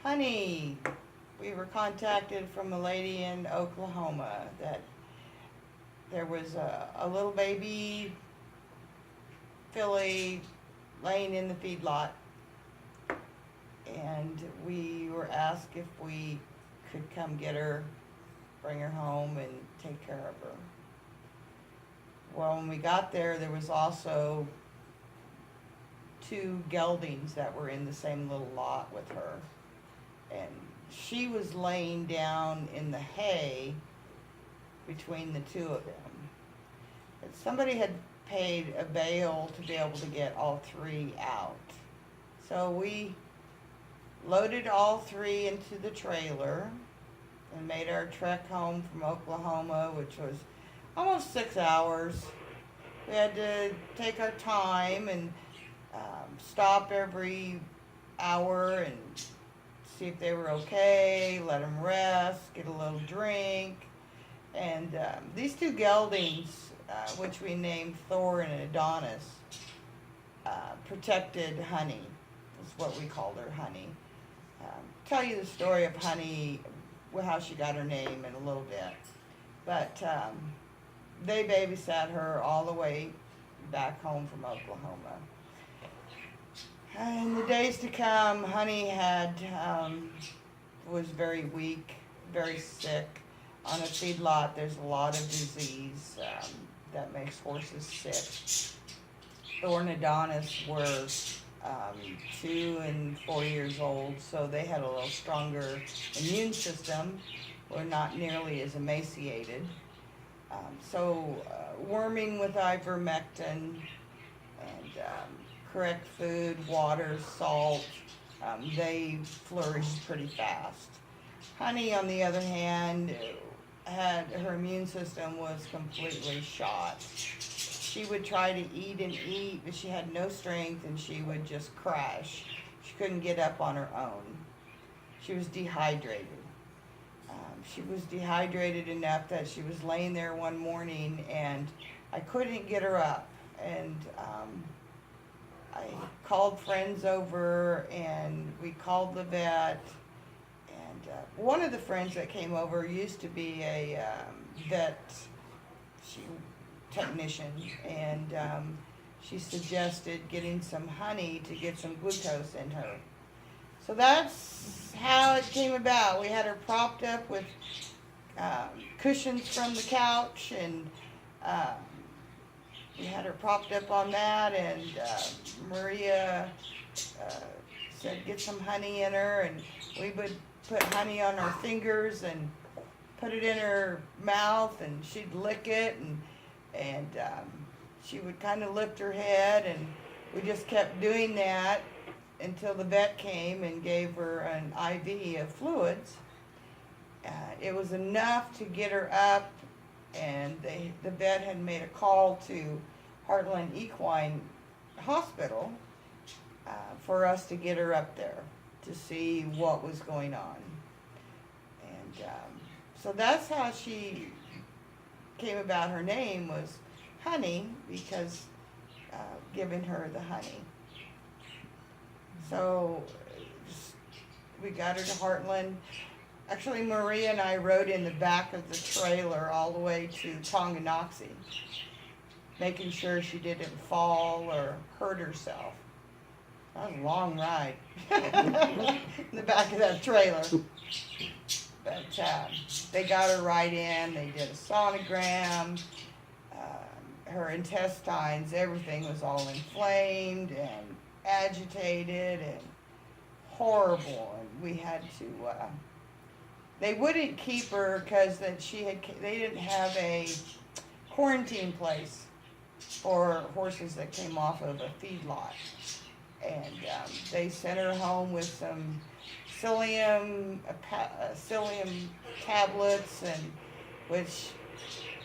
Honey, we were contacted from a lady in Oklahoma that there was a little baby filly laying in the feedlot, and we were asked if we could come get her, bring her home, and take care of her. Well, when we got there, there was also two geldings that were in the same little lot with her. And she was laying down in the hay between the two of them. And somebody had paid a bail to be able to get all three out. So we loaded all three into the trailer and made our trek home from Oklahoma, which was almost 6 hours. We had to take our time and stop every hour and see if they were okay, let them rest, get a little drink. And these two geldings, which we named Thor and Adonis, protected Honey, is what we called her, Honey. Tell you the story of Honey, how she got her name in a little bit. But they babysat her all the way back home from Oklahoma. In the days to come, Honey was very weak, very sick. On a feedlot, there's a lot of disease that makes horses sick. Thor and Adonis were 2 and 4 years old, so they had a little stronger immune system, were not nearly as emaciated. So worming with ivermectin and correct food, water, salt, they flourished pretty fast. Honey, on the other hand, her immune system was completely shot. She would try to eat and eat, but she had no strength and she would just crash. She couldn't get up on her own. She was dehydrated. She was dehydrated enough that she was laying there one morning and I couldn't get her up. And I called friends over and we called the vet. And one of the friends that came over used to be a vet technician, and she suggested getting some honey to get some glucose in her. So that's how it came about. We had her propped up with cushions from the couch, and we had her propped up on that, and Maria said get some honey in her, and we would put honey on our fingers and put it in her mouth, and she'd lick it, and she would kind of lift her head, and we just kept doing that until the vet came and gave her an IV of fluids. It was enough to get her up, and the vet had made a call to Heartland Equine Hospital for us to get her up there to see what was going on. And so that's how she came about. Her name was Honey because giving her the honey. So we got her to Heartland. Actually, Maria and I rode in the back of the trailer all the way to Tonganoxie, making sure she didn't fall or hurt herself. That was a long ride in the back of that trailer. But they got her right in. They did a sonogram. Her intestines, everything was all inflamed and agitated and horrible. And we had to, they wouldn't keep her because they didn't have a quarantine place for horses that came off of a feedlot. And they sent her home with some psyllium tablets, and which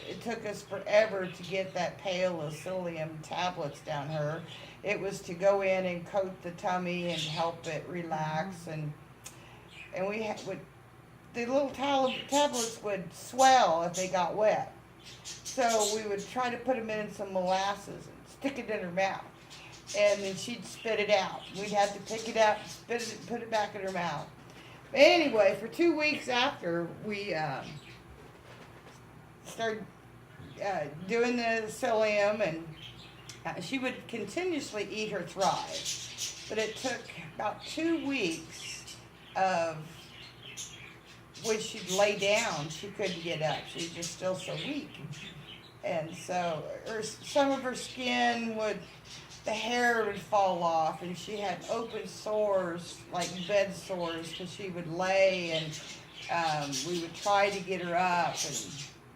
it took us forever to get that pail of psyllium tablets down her. It was to go in and coat the tummy and help it relax, and we the little tablets would swell if they got wet. So we would try to put them in some molasses and stick it in her mouth, and then she'd spit it out. We'd have to pick it out, spit it, put it back in her mouth. But anyway, for 2 weeks after we started doing the psyllium, and she would continuously eat her Thrive. But it took about 2 weeks of when she'd lay down, she couldn't get up. She was just still so weak. And so some of her skin would, the hair would fall off, and she had open sores, like bed sores, because she would lay, and we would try to get her up, and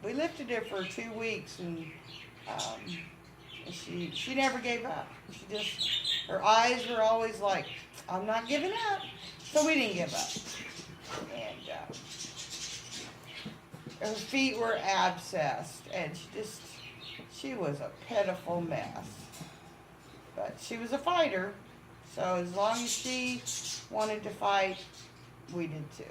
we lifted her for 2 weeks, and she never gave up. She just, her eyes were always like, I'm not giving up. So we didn't give up. And her feet were abscessed, and she was a pitiful mess. But she was a fighter, so as long as she wanted to fight, we did too.